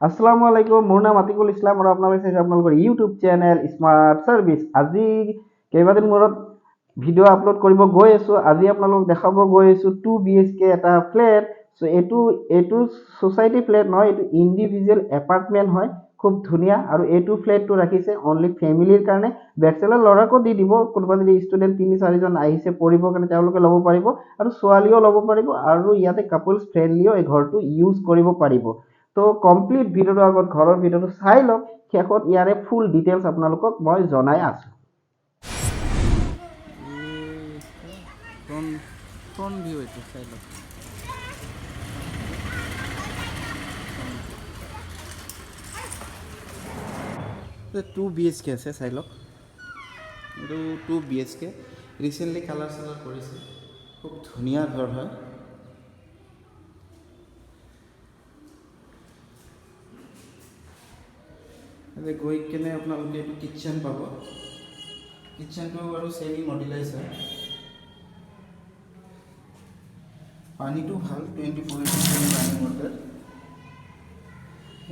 আসসালামু আলাইকুম, মোৰ নাম আতিকুল ইছলাম আৰু আপোনালোকে চাইছে আপোনালোকৰ ইউটিউব চেনেল স্মাৰ্ট ছাৰ্ভিচ। আজি কেইবাদিন মূৰত ভিডিঅ' আপলোড কৰিব গৈ আছোঁ। আজি আপোনালোকক দেখাব গৈ আছোঁ 2 BHK এটা ফ্লেট। চ' এইটো ছ'চাইটি ফ্লেট নহয়, এইটো ইণ্ডিভিজুৱেল এপাৰ্টমেণ্ট হয়। খুব ধুনীয়া আৰু এইটো ফ্লেটটো ৰাখিছে অনলি ফেমিলিৰ কাৰণে। বেচেলাৰ ল'ৰাকো দি দিব, কোনোবা যদি ষ্টুডেণ্ট 3-4জন আহিছে পঢ়িবৰ কাৰণে তেওঁলোকে ল'ব পাৰিব আৰু ছোৱালীও ল'ব পাৰিব আৰু ইয়াতে কাপলছ ফ্ৰেণ্ডলিও এই ঘৰটো ইউজ কৰিব পাৰিব। তো কমপ্লিট ভিডিঅ'টো আগত ঘৰৰ ভিডিঅ'টো চাই লওক, শেষত ইয়াৰে ফুল ডিটেইলছ আপোনালোকক মই জনাই আছোঁ। ফ্ৰণ্ট ভিউ এইটো চাই লওক। 2 BHK আছে, চাই লওক। এইটো 2 BHK ৰিচেণ্টলি কালাৰ চালাৰ কৰিছে, খুব ধুনীয়া ঘৰ হয়। গৈ কেনে আপোনালোকে এইটো কিটচেন পাব। কিটচেনটো আৰু চেমি মডিউলাইজ হয়। পানীটো ভাল, 24/7 পানী মটৰ।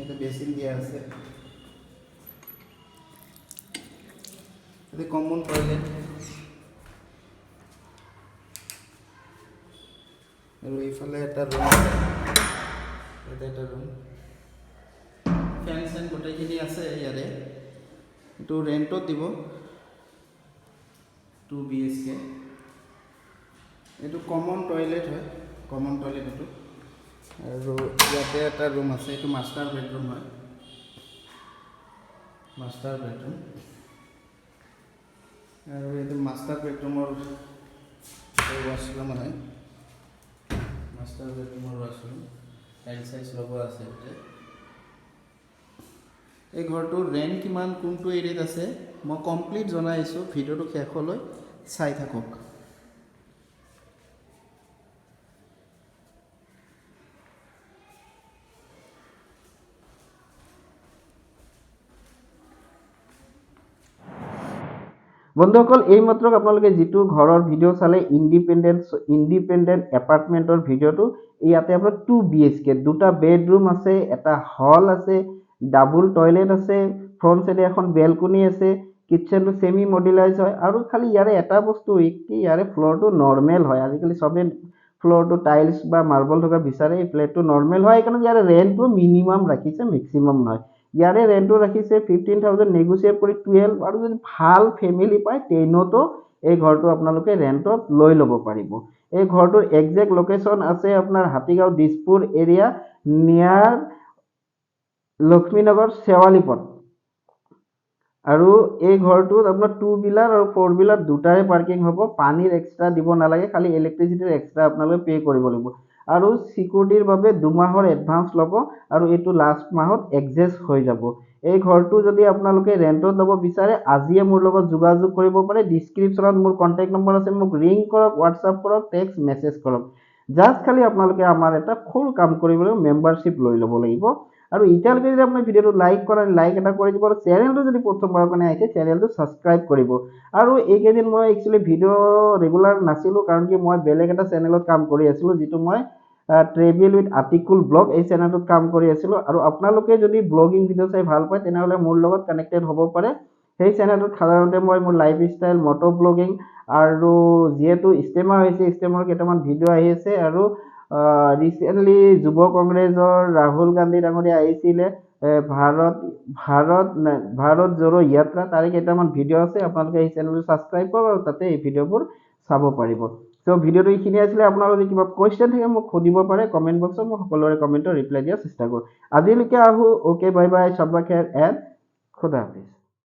এটা বেচিন দিয়া আছে। এটা কমন টয়লেট আৰু এইফালে এটা ৰুম, এটা ৰুম। ফেন চেন গোটেইখিনি আছে ইয়াৰে। এইটো ৰেণ্টত দিব 2 BHK। এইটো কমন টয়লেট হয়, কমন টয়লেট এইটো। আৰু ইয়াতে এটা ৰুম আছে, এইটো মাষ্টাৰ বেডৰুম হয়, মাষ্টাৰ বেডৰুম। আৰু এইটো মাষ্টাৰ বেডৰুমৰ ৱাছৰুম হয়, মাষ্টাৰ বেডৰুমৰ ৱাছৰুম। টাইল চাইজ লগোৱা আছে ইয়াতে। এই ঘৰটোৰ ৰেণ্ট কিমান, কোনটো এৰিয়াত আছে মই কমপ্লিট জনাইছোঁ, ভিডিঅ'টো শেষলৈ চাই থাকক। বন্ধুসকল, এইমাত্ৰ আপোনালোকে যিটো ঘৰৰ ভিডিঅ' চালে ইণ্ডিপেণ্ডেণ্ট এপাৰ্টমেণ্টৰ ভিডিঅ'টো, ইয়াতে আপোনাৰ 2 BHK, 2টা বেডৰুম আছে, এটা হল আছে, ডাবল টয়লেট আছে, ফ্ৰণ্ট চাইডে এখন বেলকনি আছে, কিটচেনটো চেমি মডিউলাইজ হয়। আৰু খালি ইয়াৰে এটা বস্তু কি, ইয়াৰে ফ্ল'ৰটো নৰ্মেল হয়। আজিকালি চবেই ফ্ল'ৰটো টাইলছ বা মাৰ্বল থকা বিচাৰে, এই ফ্লেটটো নৰ্মেল হয়। সেইকাৰণে ইয়াৰে ৰেণ্টটো মিনিমাম ৰাখিছে, মেক্সিমাম নহয়। ইয়াৰে ৰেণ্টটো ৰাখিছে 15,000, নেগোচিয়েট কৰি 12। আৰু যদি ভাল ফেমিলি পায় 10তো এই ঘৰটো আপোনালোকে ৰেণ্টত লৈ ল'ব পাৰিব। এই ঘৰটোৰ একজেক্ট লোকেশ্যন আছে আপোনাৰ হাতীগাঁও দিছপুৰ এৰিয়া, নিয়াৰ লক্ষ্মীনগৰ শেৱালি পথ। আৰু এই ঘৰটোত আপোনাৰ 2 হুইলাৰ আৰু 4 হুইলাৰ দুটাৰে পাৰ্কিং হ'ব। পানীৰ এক্সট্ৰা দিব নালাগে, খালি ইলেক্ট্ৰিচিটিৰ এক্সট্ৰা আপোনালোকে পে' কৰিব লাগিব। আৰু চিকিউৰিটিৰ বাবে 2 মাহৰ এডভান্স ল'ব আৰু এইটো লাষ্ট মাহত এডজাষ্ট হৈ যাব। এই ঘৰটো যদি আপোনালোকে ৰেণ্টত ল'ব বিচাৰে, আজিয়ে মোৰ লগত যোগাযোগ কৰিব পাৰে। ডিছক্ৰিপশ্যনত মোৰ কণ্টেক্ট নম্বৰ আছে, মোক ৰিং কৰক, হোৱাটছআপ কৰক, টেক্সট মেছেজ কৰক। জাষ্ট খালি আপোনালোকে আমাৰ এটা ফুল কাম কৰিবলৈ মেম্বাৰশ্বিপ লৈ ল'ব লাগিব। আৰু এতিয়ালৈকে যদি আপুনি ভিডিঅ'টো লাইক কৰে, লাইক এটা কৰি দিব। আৰু চেনেলটো যদি প্ৰথমবাৰৰ কাৰণে আহিছে, চেনেলটো ছাবস্ক্ৰাইব কৰিব। আৰু এইকেইদিন মই একচুৱেলি ভিডিঅ' ৰেগুলাৰ নাছিলোঁ, কাৰণ কি মই বেলেগ এটা চেনেলত কাম কৰি আছিলোঁ, যিটো মই ট্ৰেভেল উইথ আতিকুল ব্লগ, এই চেনেলটোত কাম কৰি আছিলোঁ। আৰু আপোনালোকে যদি ব্লগিং ভিডিঅ' চাই ভাল পায়, তেনেহ'লে মোৰ লগত কানেক্টেড হ'ব পাৰে। সেই চেনেলটোত সাধাৰণতে মই মোৰ লাইফ ষ্টাইল, মটো ব্লগিং, আৰু যিহেতু ইষ্টেমাৰ হৈছে, ইষ্টেমৰ কেইটামান ভিডিঅ' আহি আছে। আৰু ৰিচেণ্টলি যুৱ কংগ্ৰেছৰ ৰাহুল গান্ধী ডাঙৰীয়া আহিছিলে, ভাৰত জোড়ো যাত্ৰা, তাৰে কেইটামান ভিডিঅ' আছে। আপোনালোকে এই চেনেলটো ছাবস্ক্ৰাইব কৰক আৰু তাতে এই ভিডিঅ'বোৰ চাব পাৰিব। চ' ভিডিঅ'টো এইখিনি আছিলে। আপোনালোকে কিবা কুৱেশ্যন থাকে মোক সুধিব পাৰে কমেণ্ট বক্সত, মই সকলোৰে কমেণ্টৰ ৰিপ্লাই দিয়াৰ চেষ্টা কৰোঁ। আজিলৈকে আহোঁ, অ'কে, বাই বাই, চাব্বা খেৰ এণ্ড খুদা হাফিজ।